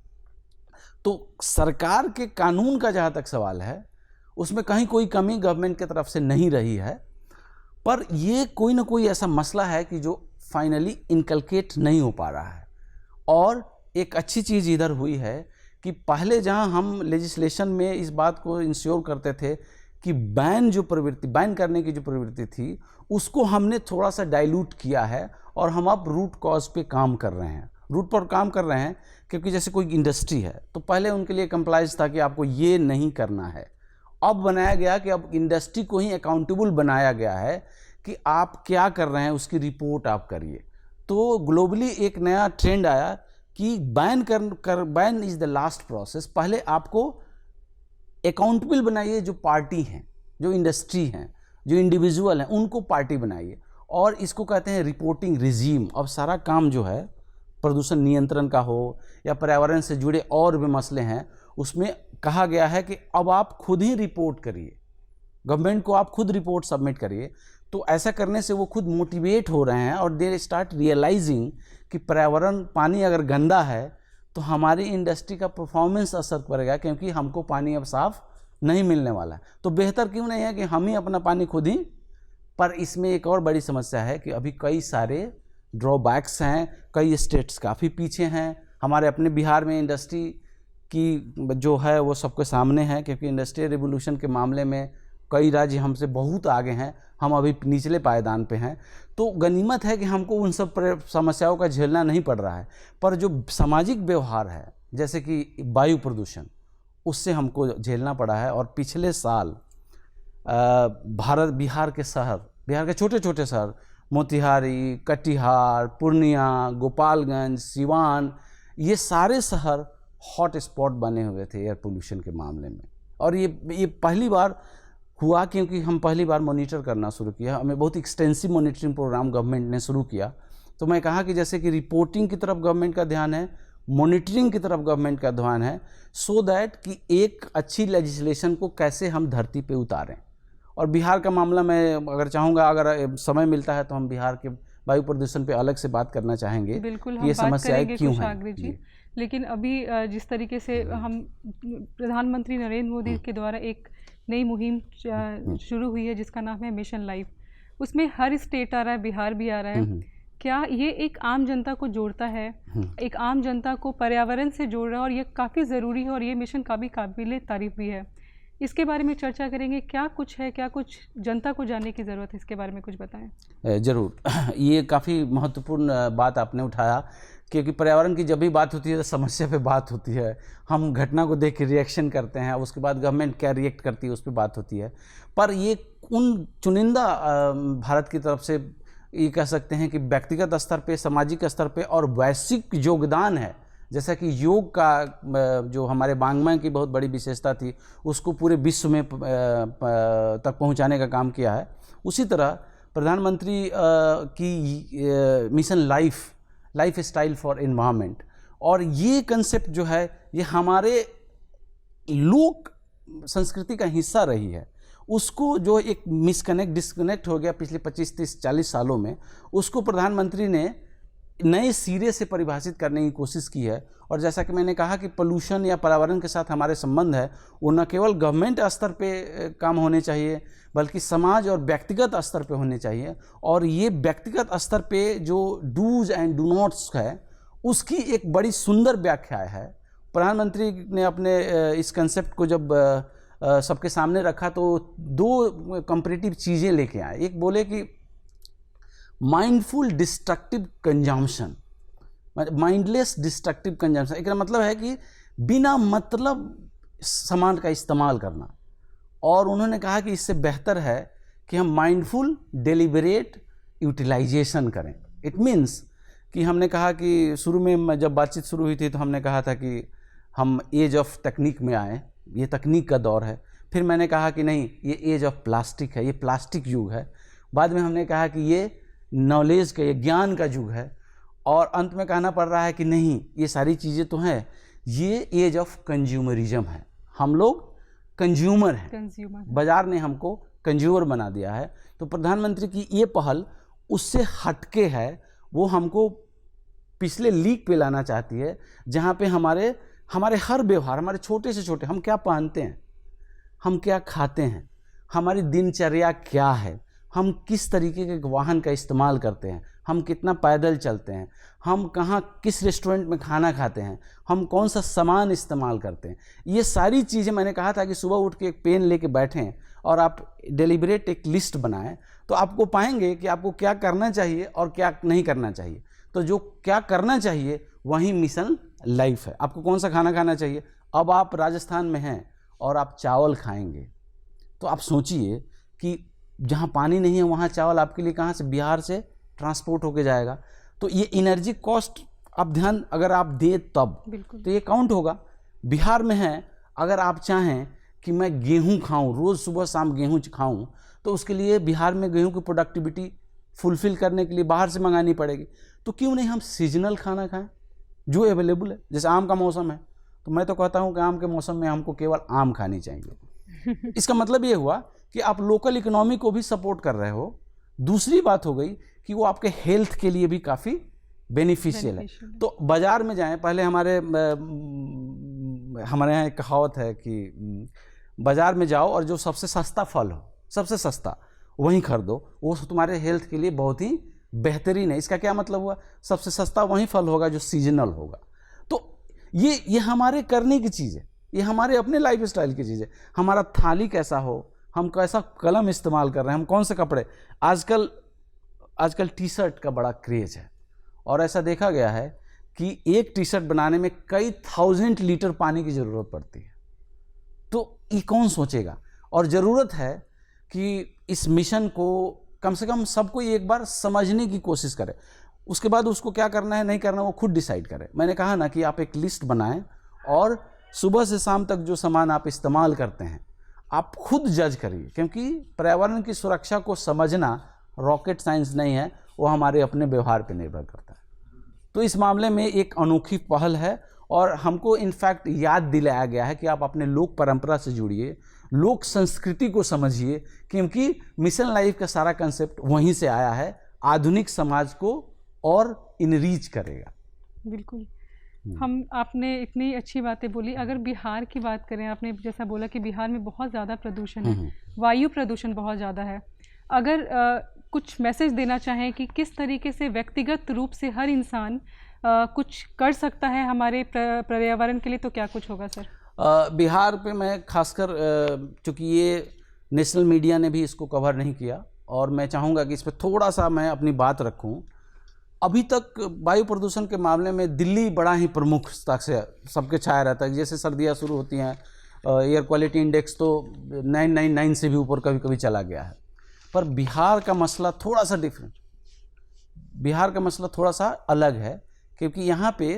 तो सरकार के कानून का जहाँ तक सवाल है, उसमें कहीं कोई कमी गवर्नमेंट की तरफ से नहीं रही है, पर ये कोई ना कोई ऐसा मसला है कि जो फाइनली इनकलकेट नहीं हो पा रहा है। और एक अच्छी चीज़ इधर हुई है कि पहले जहाँ हम लेजिस्लेशन में इस बात को इंश्योर करते थे कि बैन करने की जो प्रवृत्ति थी, उसको हमने थोड़ा सा डाइल्यूट किया है, और हम अब रूट कॉज पे काम कर रहे हैं। रूट पर काम कर रहे हैं, क्योंकि जैसे कोई इंडस्ट्री है तो पहले उनके लिए कंप्लाइंस था कि आपको ये नहीं करना है। अब बनाया गया कि अब इंडस्ट्री को ही अकाउंटेबल बनाया गया है कि आप क्या कर रहे हैं उसकी रिपोर्ट आप करिए। तो ग्लोबली एक नया ट्रेंड आया कि ban is the last process. पहले आपको अकाउंटेबल बनाइए, जो पार्टी हैं, जो इंडस्ट्री हैं, जो इंडिविजुअल हैं, उनको पार्टी बनाइए, और इसको कहते हैं रिपोर्टिंग रिजीम। अब सारा काम जो है प्रदूषण नियंत्रण का हो या पर्यावरण से जुड़े और भी मसले हैं, उसमें कहा गया है कि अब आप खुद ही रिपोर्ट करिए, गवर्नमेंट को आप खुद रिपोर्ट सबमिट करिए। तो ऐसा करने से वो खुद मोटिवेट हो रहे हैं और दे स्टार्ट रियलाइजिंग कि पर्यावरण, पानी अगर गंदा है तो हमारी इंडस्ट्री का परफॉर्मेंस असर पड़ेगा, क्योंकि हमको पानी अब साफ नहीं मिलने वाला है। तो बेहतर क्यों नहीं है कि हम ही अपना पानी खुद ही। पर इसमें एक और बड़ी समस्या है कि अभी कई सारे ड्रॉबैक्स हैं, कई स्टेट्स काफ़ी पीछे हैं। हमारे अपने बिहार में इंडस्ट्री की जो है वो सबके सामने है, क्योंकि इंडस्ट्रियल रिवोल्यूशन के मामले में कई राज्य हमसे बहुत आगे हैं, हम अभी निचले पायदान पे हैं। तो गनीमत है कि हमको उन सब समस्याओं का झेलना नहीं पड़ रहा है। पर जो सामाजिक व्यवहार है, जैसे कि वायु प्रदूषण, उससे हमको झेलना पड़ा है। और पिछले साल बिहार के छोटे छोटे शहर मोतिहारी, कटिहार, पूर्णिया, गोपालगंज, सिवान, ये सारे शहर हॉट स्पॉट बने हुए थे एयर पोल्यूशन के मामले में। और ये पहली बार हुआ क्योंकि हम पहली बार मॉनिटर करना शुरू किया। हमें बहुत एक्सटेंसिव मॉनिटरिंग प्रोग्राम गवर्नमेंट ने शुरू किया। तो मैं कहा कि जैसे कि रिपोर्टिंग की तरफ गवर्नमेंट का ध्यान है, मॉनिटरिंग की तरफ गवर्नमेंट का ध्यान है, सो दैट कि एक अच्छी लेजिस्लेशन को कैसे हम धरती पे उतारें। और बिहार का मामला मैं अगर चाहूँगा, अगर समय मिलता है तो हम बिहार के वायु प्रदूषण पे अलग से बात करना चाहेंगे। बिल्कुल, हम ये बात समस्याएं करेंगे क्यों कुशाग्र हैं। जी। लेकिन अभी जिस तरीके से हम प्रधानमंत्री नरेंद्र मोदी के द्वारा एक नई मुहिम शुरू हुई है जिसका नाम है मिशन लाइफ, उसमें हर स्टेट आ रहा है, बिहार भी आ रहा है। क्या ये एक आम जनता को जोड़ता है, एक आम जनता को पर्यावरण से जोड़ रहा है, और ये काफ़ी ज़रूरी है, और ये मिशन काफ़ी काबिल तारीफ़ भी है। इसके बारे में चर्चा करेंगे। क्या कुछ है, क्या कुछ जनता को जानने की ज़रूरत है, इसके बारे में कुछ बताएं। ज़रूर, ये काफ़ी महत्वपूर्ण बात आपने उठाया, क्योंकि पर्यावरण की जब भी बात होती है तो समस्या पे बात होती है। हम घटना को देख के रिएक्शन करते हैं, उसके बाद गवर्नमेंट क्या रिएक्ट करती है उस पर बात होती है। पर ये उन चुनिंदा भारत की तरफ से ये कह सकते हैं कि व्यक्तिगत स्तर पे, सामाजिक स्तर पे और वैश्विक योगदान है। जैसा कि योग का जो हमारे वाङ्मय की बहुत बड़ी विशेषता थी, उसको पूरे विश्व में तक पहुंचाने का काम किया है। उसी तरह प्रधानमंत्री की mission life style for environment, और ये कंसेप्ट जो है ये हमारे लोक संस्कृति का हिस्सा रही है। उसको जो एक डिस्कनेक्ट हो गया पिछले 25, 30, 40 सालों में, उसको प्रधानमंत्री ने नए सिरे से परिभाषित करने की कोशिश की है। और जैसा कि मैंने कहा कि पोल्यूशन या पर्यावरण के साथ हमारे संबंध है, वो न केवल गवर्नमेंट स्तर पे काम होने चाहिए, बल्कि समाज और व्यक्तिगत स्तर पे होने चाहिए। और ये व्यक्तिगत स्तर पे जो डूज एंड डू नॉट्स है, उसकी एक बड़ी सुंदर व्याख्या है। प्रधानमंत्री ने अपने इस कंसेप्ट को जब सबके सामने रखा तो दो कंपैरेटिव चीज़ें लेके आए। एक बोले कि mindful destructive consumption, mindless destructive consumption, एक मतलब है कि बिना मतलब सामान का इस्तेमाल करना। और उन्होंने कहा कि इससे बेहतर है कि हम माइंडफुल डेलिबरेट यूटिलाइजेशन करें। इट मीन्स कि हमने कहा कि शुरू में जब बातचीत शुरू हुई थी तो हमने कहा था कि हम एज ऑफ टेक्निक में आए, ये तकनीक का दौर है। फिर मैंने कहा कि नहीं, ये एज ऑफ प्लास्टिक है, ये प्लास्टिक युग है। बाद में हमने कहा कि ये नॉलेज का, ये ज्ञान का युग है। और अंत में कहना पड़ रहा है कि नहीं, ये सारी चीज़ें तो हैं, ये एज ऑफ कंज्यूमरिज्म है। हम लोग कंज्यूमर हैं, बाजार ने हमको कंज्यूमर बना दिया है। तो प्रधानमंत्री की ये पहल उससे हटके है, वो हमको पिछले लीक पे लाना चाहती है, जहाँ पे हमारे हर व्यवहार, हमारे छोटे से छोटे, हम क्या पहनते हैं, हम क्या खाते हैं, हमारी दिनचर्या क्या है, हम किस तरीके के वाहन का इस्तेमाल करते हैं, हम कितना पैदल चलते हैं, हम कहाँ किस रेस्टोरेंट में खाना खाते हैं, हम कौन सा सामान इस्तेमाल करते हैं, ये सारी चीज़ें मैंने कहा था कि सुबह उठ के एक पेन लेके बैठें और आप डेलिबरेट एक लिस्ट बनाएं, तो आपको पाएंगे कि आपको क्या करना चाहिए और क्या नहीं करना चाहिए। तो जो क्या करना चाहिए वही मिशन लाइफ है। आपको कौन सा खाना खाना चाहिए? अब आप राजस्थान में हैं और आप चावल खाएंगे, तो आप सोचिए कि जहाँ पानी नहीं है वहाँ चावल आपके लिए कहाँ से, बिहार से ट्रांसपोर्ट होके जाएगा। तो ये एनर्जी कॉस्ट आप ध्यान अगर आप दें तब तो ये काउंट होगा। बिहार में है, अगर आप चाहें कि मैं गेहूं खाऊं, रोज़ सुबह शाम गेहूं खाऊं, तो उसके लिए बिहार में गेहूं की प्रोडक्टिविटी फुलफिल करने के लिए बाहर से मंगानी पड़ेगी। तो क्यों नहीं हम सीजनल खाना खाएं जो अवेलेबल है? जैसे आम का मौसम है, तो मैं तो कहता हूं कि आम के मौसम में हमको केवल आम खानी चाहिए। इसका मतलब ये हुआ कि आप लोकल इकोनॉमी को भी सपोर्ट कर रहे हो। दूसरी बात हो गई कि वो आपके हेल्थ के लिए भी काफ़ी बेनिफिशियल है। तो बाज़ार में जाएं, पहले हमारे यहाँ एक कहावत है कि बाज़ार में जाओ और जो सबसे सस्ता फल हो, सबसे सस्ता वहीं खरीदो, वो तुम्हारे हेल्थ के लिए बहुत ही बेहतरीन है। इसका क्या मतलब हुआ? सबसे सस्ता वहीं फल होगा जो सीजनल होगा। तो ये हमारे करने की चीज़ है, ये हमारे अपने लाइफ स्टाइल की चीज़ है। हमारा थाली कैसा हो, हम कैसा कलम इस्तेमाल कर रहे हैं, हम कौन से कपड़े, आजकल टी शर्ट का बड़ा क्रेज है और ऐसा देखा गया है कि एक टी शर्ट बनाने में कई 1000 लीटर पानी की ज़रूरत पड़ती है। तो ये कौन सोचेगा? और ज़रूरत है कि इस मिशन को कम से कम सबको एक बार समझने की कोशिश करे, उसके बाद उसको क्या करना है नहीं करना वो खुद डिसाइड करे। मैंने कहा ना कि आप एक लिस्ट बनाएं और सुबह से शाम तक जो सामान आप इस्तेमाल करते हैं आप खुद जज करिए, क्योंकि पर्यावरण की सुरक्षा को समझना रॉकेट साइंस नहीं है, वो हमारे अपने व्यवहार पर निर्भर करता है। तो इस मामले में एक अनोखी पहल है और हमको इनफैक्ट याद दिलाया गया है कि आप अपने लोक परंपरा से जुड़िए, लोक संस्कृति को समझिए, क्योंकि मिशन लाइफ का सारा कंसेप्ट वहीं से आया है, आधुनिक समाज को और इनरीच करेगा। बिल्कुल। आपने इतनी अच्छी बातें बोली। अगर बिहार की बात करें, आपने जैसा बोला कि बिहार में बहुत ज़्यादा प्रदूषण है, वायु प्रदूषण बहुत ज़्यादा है। अगर कुछ मैसेज देना चाहें कि किस तरीके से व्यक्तिगत रूप से हर इंसान कुछ कर सकता है हमारे पर्यावरण के लिए, तो क्या कुछ होगा सर? बिहार पे मैं खासकर चूँकि ये नेशनल मीडिया ने भी इसको कवर नहीं किया और मैं चाहूँगा कि इस पर थोड़ा सा मैं अपनी बात रखूँ। अभी तक वायु प्रदूषण के मामले में दिल्ली बड़ा ही प्रमुखता से सबके छाया रहता है। जैसे सर्दियाँ शुरू होती हैं, एयर क्वालिटी इंडेक्स तो 999 से भी ऊपर कभी कभी चला गया है। पर बिहार का मसला थोड़ा सा डिफरेंट, बिहार का मसला थोड़ा सा अलग है, क्योंकि यहाँ पे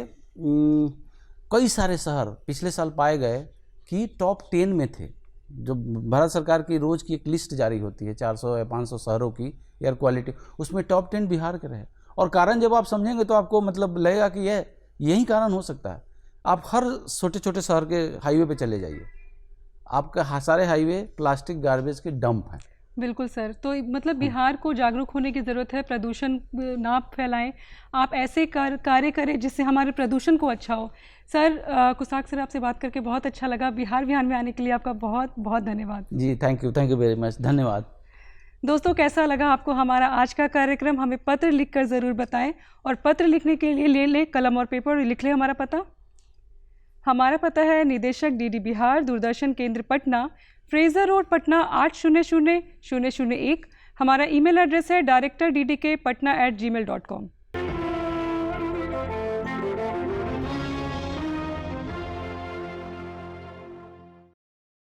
कई सारे शहर पिछले साल पाए गए कि टॉप 10 में थे। जो भारत सरकार की रोज़ की एक लिस्ट जारी होती है 400 या 500 शहरों की एयर क्वालिटी, उसमें टॉप 10 बिहार के रहे। और कारण जब आप समझेंगे तो आपको मतलब लगेगा कि यही कारण हो सकता है। आप हर छोटे छोटे शहर के हाईवे पे चले जाइए, आपका सारे हाईवे प्लास्टिक गार्बेज के डंप हैं। बिल्कुल सर। तो मतलब बिहार को जागरूक होने की ज़रूरत है, प्रदूषण ना फैलाएं, आप ऐसे कार्य करें जिससे हमारे प्रदूषण को अच्छा हो। सर, कुसाक सर, आपसे बात करके बहुत अच्छा लगा। बिहार विहान में आने के लिए आपका बहुत बहुत धन्यवाद। जी थैंक यू वेरी मच, धन्यवाद। दोस्तों, कैसा लगा आपको हमारा आज का कार्यक्रम? हमें पत्र लिखकर ज़रूर बताएं और पत्र लिखने के लिए ले लें कलम और पेपर और लिख लें हमारा पता। हमारा पता है निदेशक DD बिहार, दूरदर्शन केंद्र पटना, फ्रेजर रोड पटना 800001। हमारा ईमेल एड्रेस है director.ddk patna@gmail.com।